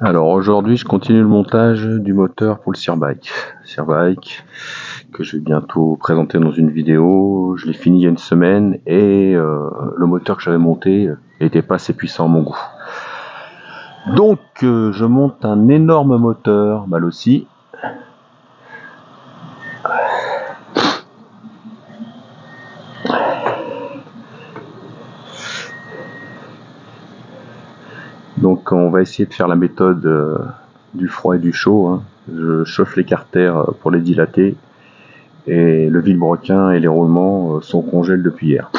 Alors aujourd'hui je continue le montage du moteur pour le Sirbike que je vais bientôt présenter dans une vidéo. Je l'ai fini il y a une semaine et le moteur que j'avais monté n'était pas assez puissant à mon goût. Donc je monte un énorme moteur Malossi. Donc on va essayer de faire la méthode du froid et du chaud, hein. Je chauffe les carters pour les dilater et le vilebrequin et les roulements sont congèles depuis hier.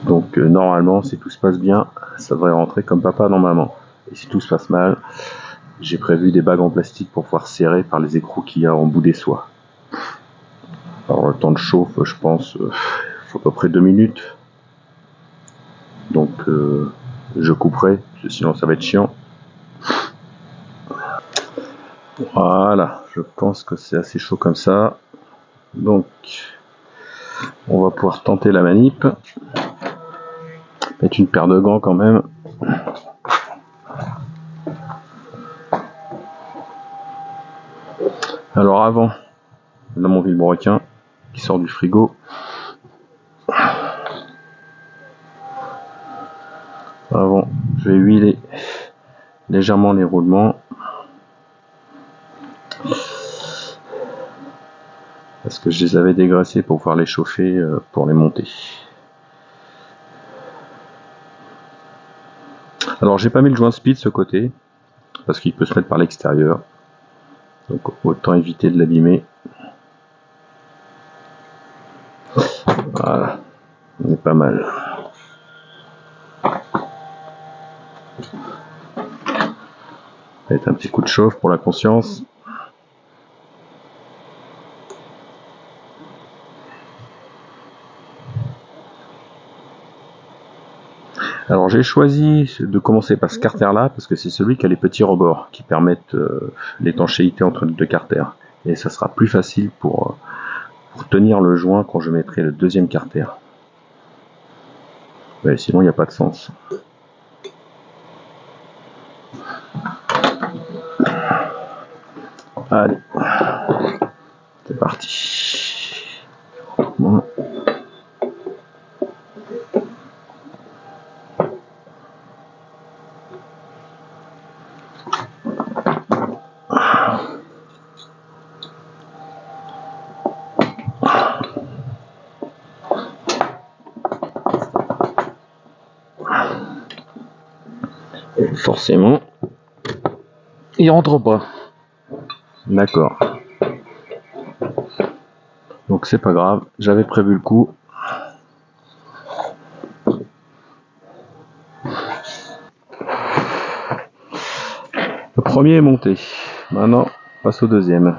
Donc normalement si tout se passe bien, ça devrait rentrer comme papa dans maman. Et si tout se passe mal, j'ai prévu des bagues en plastique pour pouvoir serrer par les écrous qu'il y a en bout des soies. Alors le temps de chauffe, je pense, faut à peu près 2 minutes. Donc je couperai, parce que sinon ça va être chiant. Voilà, je pense que c'est assez chaud comme ça. Donc on va pouvoir tenter la manip. Mettre une paire de gants quand même. Alors avant, là mon vilebrequin qui sort du frigo. Avant, je vais huiler légèrement les roulements. Parce que je les avais dégraissés pour pouvoir les chauffer pour les monter. Alors j'ai pas mis le joint speed de ce côté, parce qu'il peut se mettre par l'extérieur. Donc autant éviter de l'abîmer. Voilà, on est pas mal. Mettre un petit coup de chauffe pour la conscience. Alors j'ai choisi de commencer par ce carter là parce que c'est celui qui a les petits rebords qui permettent l'étanchéité entre les deux carters. Et ça sera plus facile pour tenir le joint quand je mettrai le deuxième carter. Ouais, sinon il n'y a pas de sens. Allez, c'est parti. Bon. Et forcément, il rentre pas. D'accord. Donc c'est pas grave, j'avais prévu le coup. Le premier est monté. Maintenant, on passe au deuxième.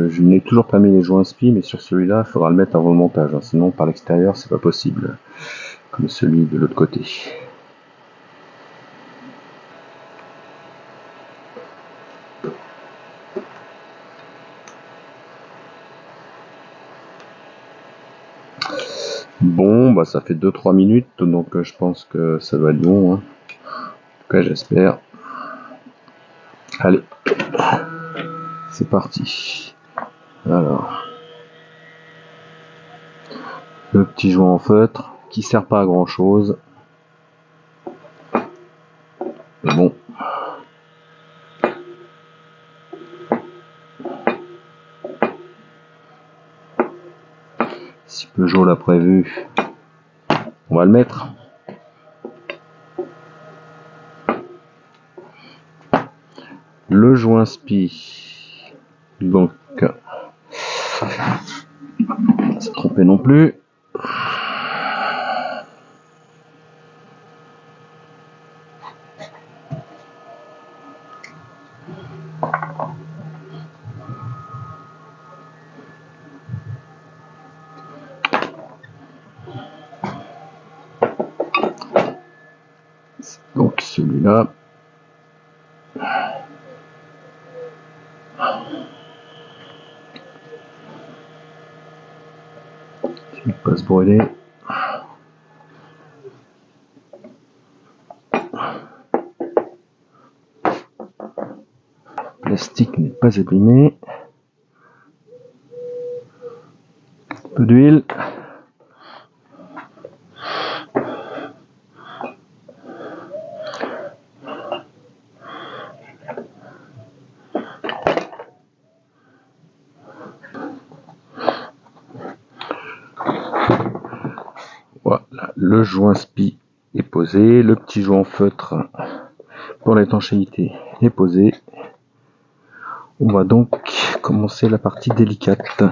Je n'ai toujours pas mis les joints spi, mais sur celui-là, il faudra le mettre avant le montage, hein. Sinon par l'extérieur, c'est pas possible, comme celui de l'autre côté. Bon, bah ça fait 2-3 minutes, donc je pense que ça doit être bon, hein. En tout cas, j'espère. Allez, c'est parti. Alors, le petit joint en feutre qui sert pas à grand chose. Mais bon. Si Peugeot l'a prévu, on va le mettre. Le joint spi. Donc, on s'est trompé non plus. Donc celui-là. Il ne pas se brûler. Le plastique n'est pas abîmé. Un peu d'huile. Voilà, le joint spi est posé, le petit joint feutre pour l'étanchéité est posé. On va donc commencer la partie délicate.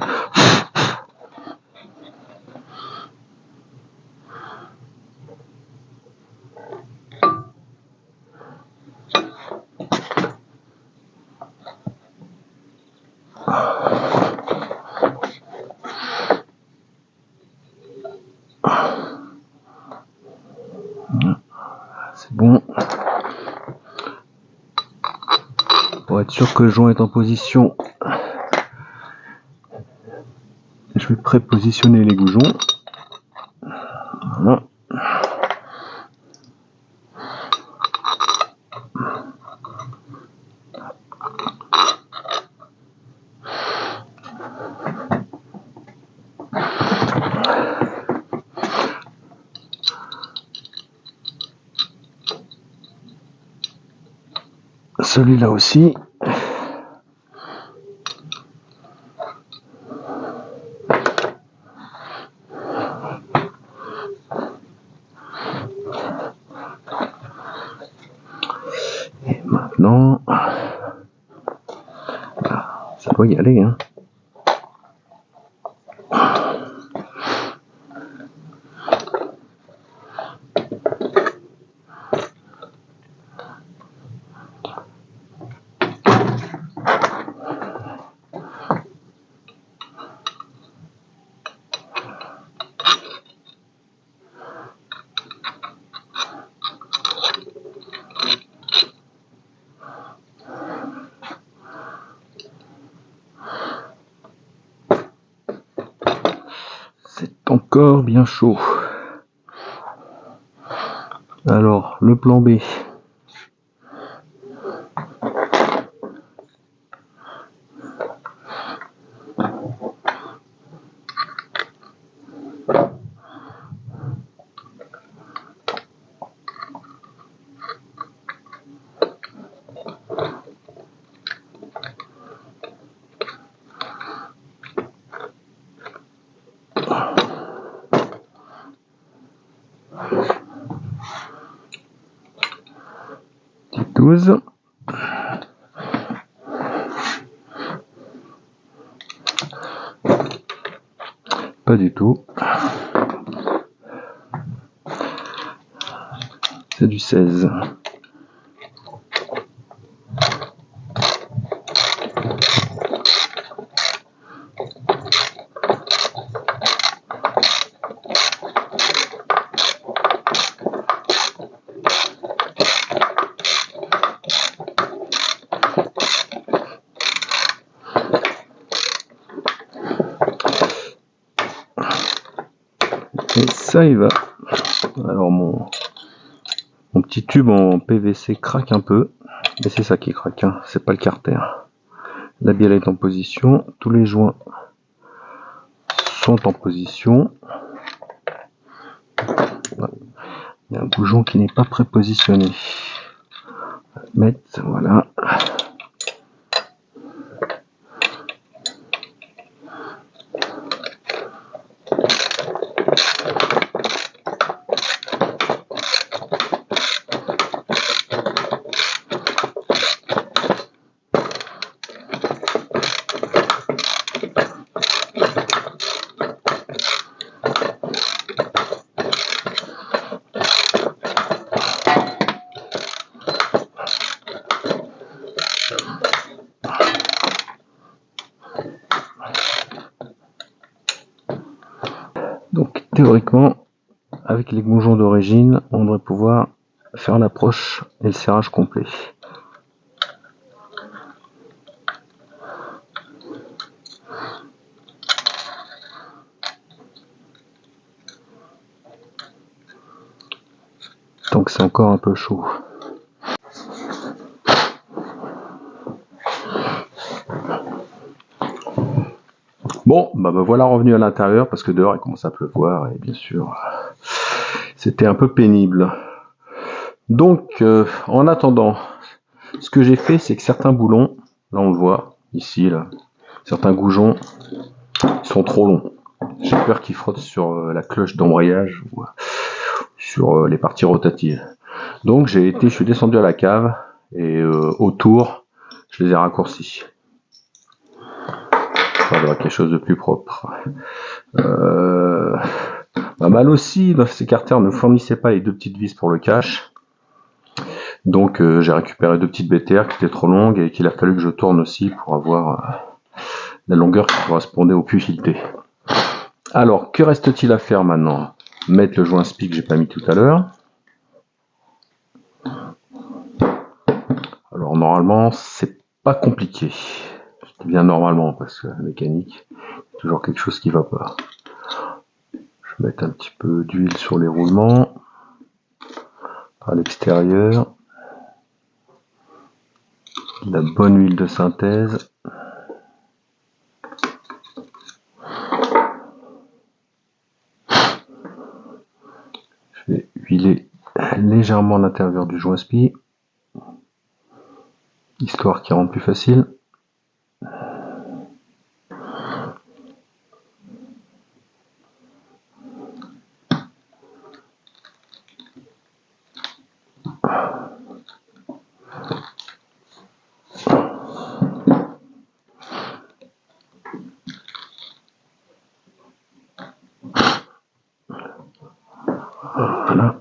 C'est bon. Pour être sûr que le joint est en position, je vais prépositionner les goujons. Voilà. Celui-là aussi. Et maintenant, ça doit y aller, hein. C'est encore bien chaud. Alors, le plan B. Petite 12. Pas du tout. C'est du 16. Et ça y va. Alors mon petit tube en PVC craque un peu, mais c'est ça qui craque, hein, c'est pas le carter. La bielle est en position, tous les joints sont en position. Il y a un bougeon qui n'est pas prépositionné. On va le mettre, voilà. Donc théoriquement, avec les bourgeons d'origine, on devrait pouvoir faire l'approche et le serrage complet. Donc c'est encore un peu chaud. Bon, bah me voilà revenu à l'intérieur parce que dehors il commence à pleuvoir et bien sûr c'était un peu pénible. Donc en attendant, ce que j'ai fait c'est que certains boulons, là on le voit ici là, certains goujons sont trop longs. J'ai peur qu'ils frottent sur la cloche d'embrayage ou sur les parties rotatives. Donc je suis descendu à la cave et autour je les ai raccourcis. Pour avoir quelque chose de plus propre. Mal aussi, ces carters ne fournissaient pas les deux petites vis pour le cache. Donc j'ai récupéré deux petites BTR qui étaient trop longues et qu'il a fallu que je tourne aussi pour avoir la longueur qui correspondait au puits fileté. Alors, que reste-t-il à faire maintenant? Mettre le joint SPI que j'ai pas mis tout à l'heure. Alors normalement, c'est pas compliqué. Je dis bien normalement parce que la mécanique, c'est toujours quelque chose qui va pas. Je vais mettre un petit peu d'huile sur les roulements à l'extérieur. De la bonne huile de synthèse. Je vais huiler légèrement l'intérieur du joint SPI, histoire qu'il rentre plus facile. Voilà.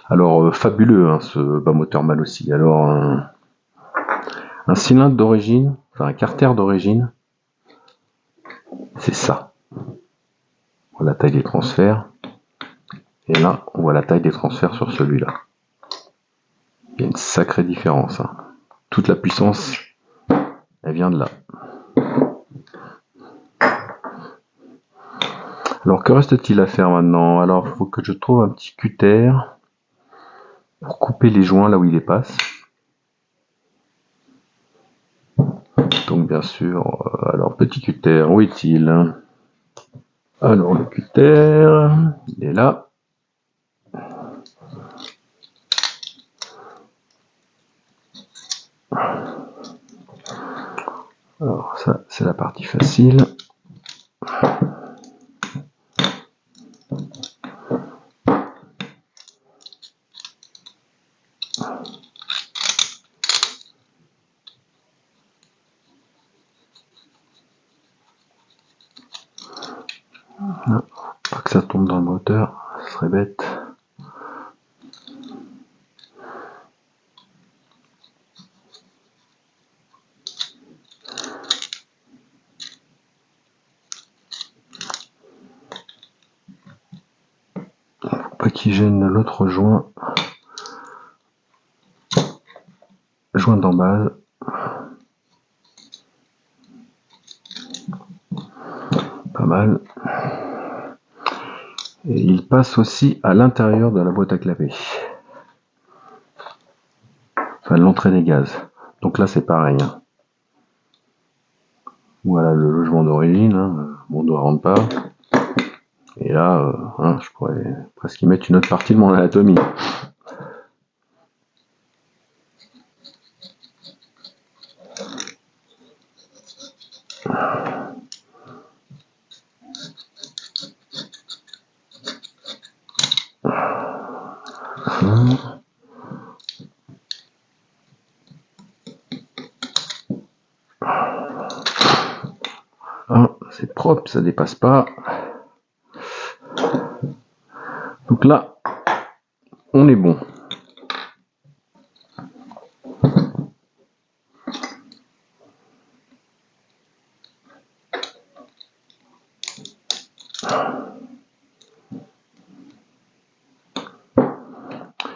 Alors fabuleux hein, ce bas moteur mal aussi. Alors un cylindre d'origine, enfin un carter d'origine, c'est ça. On voit la taille des transferts. Et là, on voit la taille des transferts sur celui-là. Il y a une sacrée différence. Hein. Toute la puissance, elle vient de là. Alors que reste-t-il à faire maintenant? Alors il faut que je trouve un petit cutter pour couper les joints là où il dépasse. Donc bien sûr, alors petit cutter, où est-il? Alors le cutter, il est là. Alors ça, c'est la partie facile. Non, pas que ça tombe dans le moteur, ce serait bête. Faut pas qu'il gêne l'autre joint d'embase. Pas mal. Et il passe aussi à l'intérieur de la boîte à clapet. Enfin, l'entrée des gaz. Donc là, c'est pareil. Hein. Voilà le logement d'origine. Hein. Bon, on ne rentre pas. Et là, je pourrais presque y mettre une autre partie de mon anatomie. C'est propre, ça dépasse pas. Donc là, on est bon.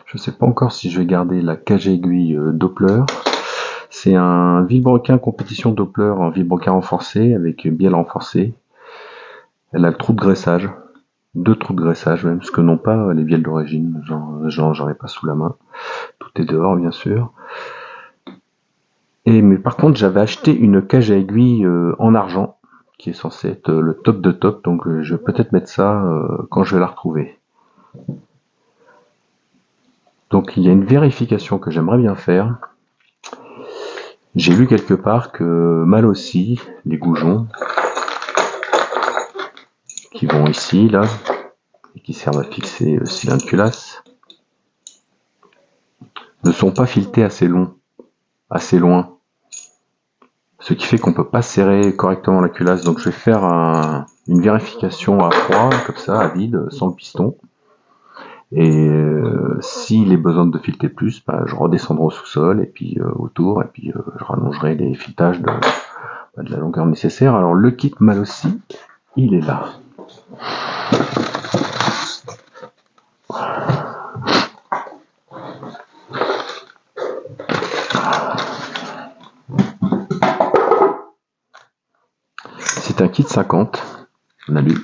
Je sais pas encore si je vais garder la cage aiguille Doppler. C'est un vilebrequin compétition Doppler en vilebrequin renforcé avec bielle renforcée. Elle a le trou de graissage. 2 trous de graissage même, ce que n'ont pas les bielles d'origine. J'en ai pas sous la main. Tout est dehors bien sûr. Mais par contre j'avais acheté une cage à aiguille en argent qui est censée être le top de top, donc je vais peut-être mettre ça quand je vais la retrouver. Donc il y a une vérification que j'aimerais bien faire. J'ai vu quelque part que mal aussi, les goujons qui vont ici, là, et qui servent à fixer le cylindre culasse, ne sont pas filetés assez loin. Ce qui fait qu'on peut pas serrer correctement la culasse. Donc je vais faire une vérification à froid, comme ça, à vide, sans le piston. Et s'il est besoin de fileter plus, je redescendrai au sous-sol et puis autour, et puis je rallongerai les filetages de la longueur nécessaire. Alors le kit Malossi, il est là. C'est un kit 50, on a lu.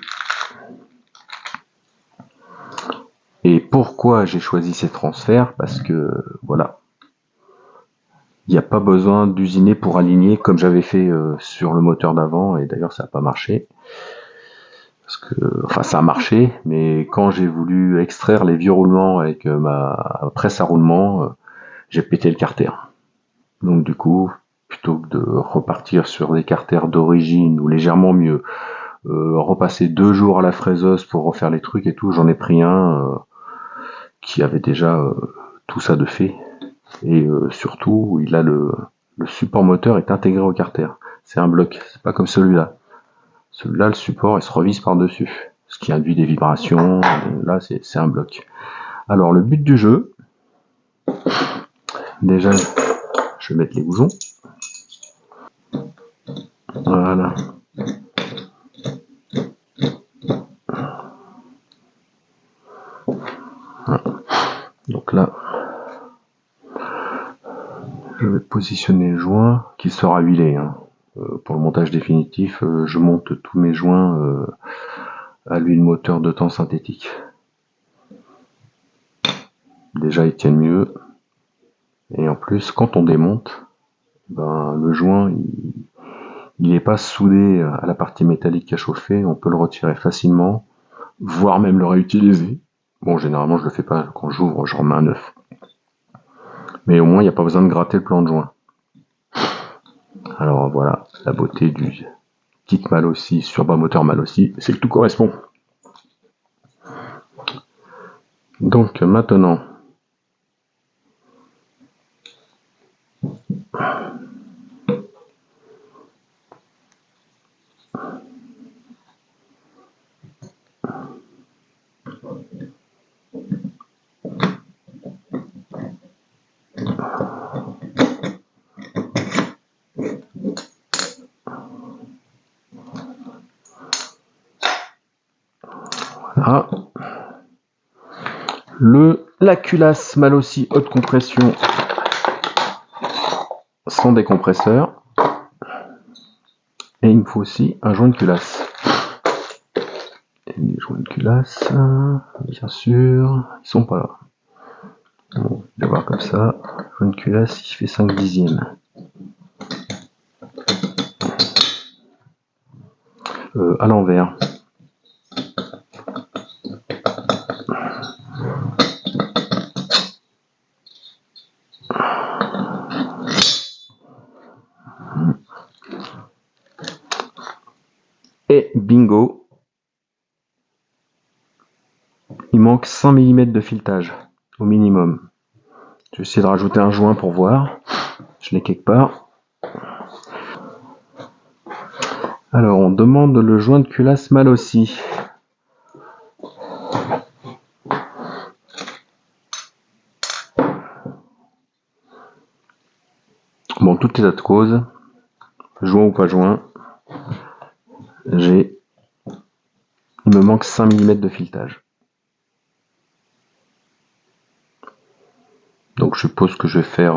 Et pourquoi j'ai choisi ces transferts? Parce que voilà, il n'y a pas besoin d'usiner pour aligner comme j'avais fait sur le moteur d'avant, et d'ailleurs ça n'a pas marché. Ça a marché, mais quand j'ai voulu extraire les vieux roulements avec ma presse à roulement, j'ai pété le carter. Donc du coup, plutôt que de repartir sur des carters d'origine ou légèrement mieux, repasser 2 jours à la fraiseuse pour refaire les trucs et tout, j'en ai pris un qui avait déjà tout ça de fait. Et surtout, il a le support moteur est intégré au carter. C'est un bloc, c'est pas comme celui-là. Celui-là, le support, il se revise par-dessus, ce qui induit des vibrations. Là, c'est un bloc. Alors, le but du jeu, déjà, je vais mettre les goujons. Voilà. Donc là, je vais positionner le joint qui sera huilé. Pour le montage définitif, je monte tous mes joints à l'huile moteur de temps synthétique. Déjà, ils tiennent mieux. Et en plus, quand on démonte, le joint, il n'est pas soudé à la partie métallique qui a chauffé. On peut le retirer facilement, voire même le réutiliser. Bon, généralement, je le fais pas. Quand j'ouvre, je remets un neuf. Mais au moins, il n'y a pas besoin de gratter le plan de joint. Alors voilà, la beauté du kit Malossi sur bas moteur Malossi, c'est que tout correspond. Donc maintenant, voilà. La culasse Malossi haute compression sans décompresseur. Et il me faut aussi un joint de culasse. Et les joints de culasse, bien sûr, ils sont pas là. Bon, je vais voir comme ça. Joint de culasse, il fait 5 dixièmes. À l'envers. bingo. Il manque 100 mm de filetage, au minimum. Je vais essayer de rajouter un joint pour voir. Je l'ai quelque part. Alors, on demande le joint de culasse mal aussi. Bon, tout état de cause, joint ou pas joint, il me manque 5 mm de filetage. Donc je suppose que je vais faire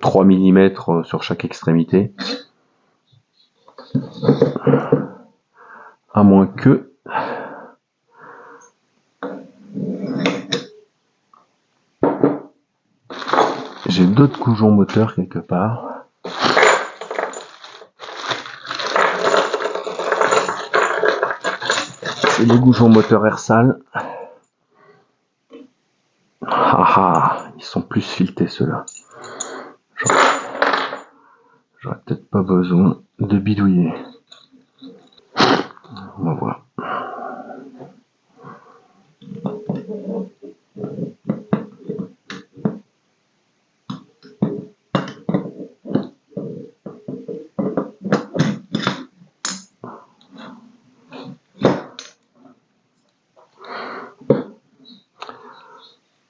3 mm sur chaque extrémité. À moins que... j'ai d'autres goujons moteurs quelque part. C'est les goujons moteurs Ersal. Ils sont plus filetés ceux-là. J'aurais peut-être pas besoin de bidouiller. On va voir.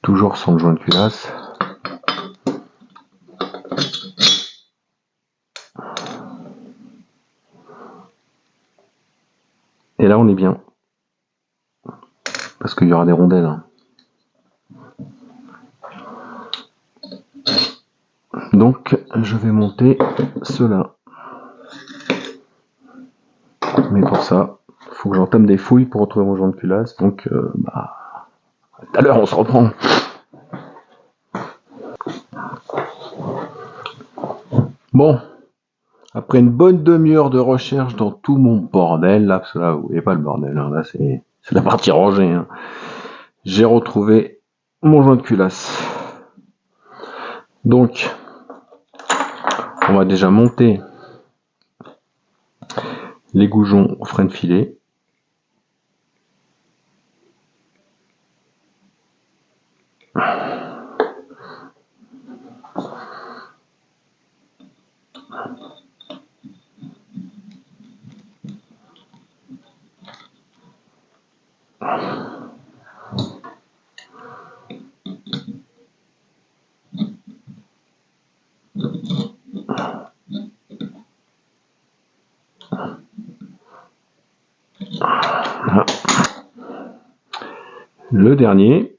Toujours sans le joint de culasse. Et là on est bien. Parce qu'il y aura des rondelles. Hein. Donc je vais monter cela. Mais pour ça, il faut que j'entame des fouilles pour retrouver mon joint de culasse. Donc tout à l'heure on se reprend. Bon, après une bonne demi-heure de recherche dans tout mon bordel, là, parce que là, vous voyez pas le bordel, hein, là c'est la partie rangée, hein. J'ai retrouvé mon joint de culasse. Donc, on va déjà monter les goujons au frein de filet. Voilà. Le dernier.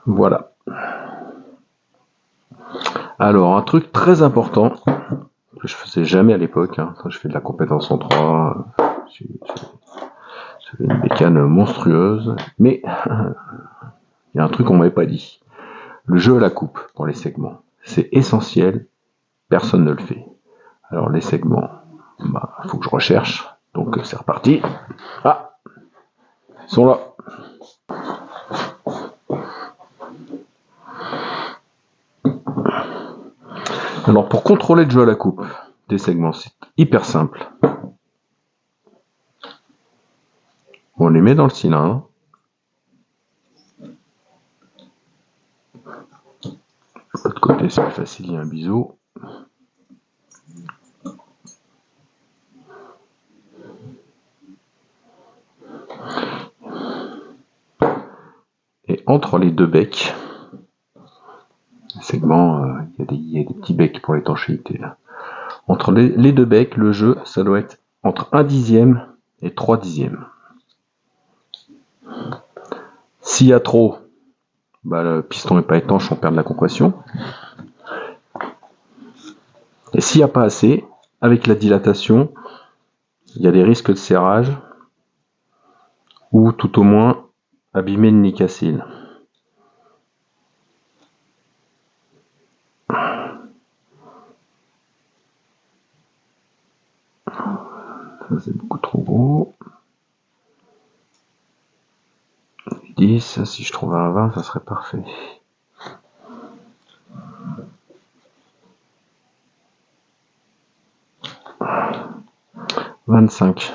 Voilà. Alors, un truc très important que je faisais jamais à l'époque, hein, quand je fais de la compétence en 3, j'avais une bécane monstrueuse, mais il y a un truc qu'on m'avait pas dit. Le jeu à la coupe pour les segments. C'est essentiel, personne ne le fait. Alors les segments, faut que je recherche, donc c'est reparti. Ah, ils sont là. Alors pour contrôler le jeu à la coupe des segments, c'est hyper simple. On les met dans le cylindre. De l'autre côté, c'est plus facile, il y a un biseau. Et entre les deux becs, les segments, il y a des petits becs pour l'étanchéité. Entre les deux becs, le jeu, ça doit être entre 1/10 et 3/10. S'il y a trop, le piston n'est pas étanche, on perd de la compression. Et s'il n'y a pas assez, avec la dilatation, il y a des risques de serrage ou tout au moins abîmer le nicacile. Ça c'est beaucoup trop gros. 10, si je trouvais un 20, ça serait parfait. 25.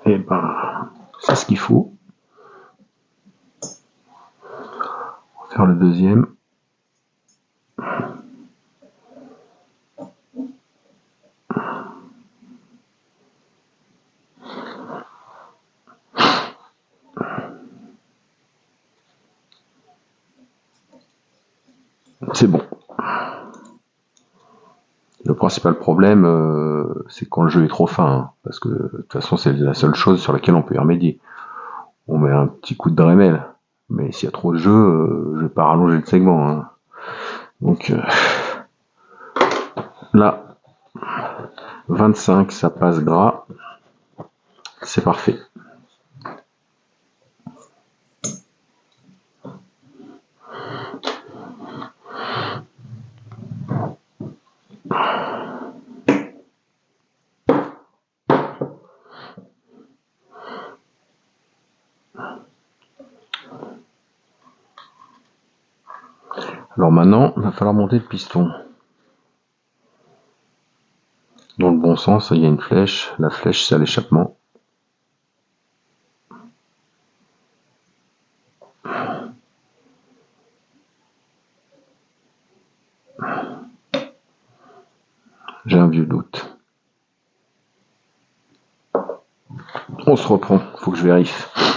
Et ben, c'est ce qu'il faut. On va faire le deuxième. C'est bon. Le principal problème, c'est quand le jeu est trop fin, hein, parce que de toute façon c'est la seule chose sur laquelle on peut y remédier. On met un petit coup de Dremel, mais s'il y a trop de jeu, je vais pas rallonger le segment. Hein. Donc là, 25, ça passe gras, c'est parfait. Alors maintenant, il va falloir monter le piston. Dans le bon sens, il y a une flèche. La flèche, c'est à l'échappement. J'ai un vieux doute. On se reprend, faut que je vérifie.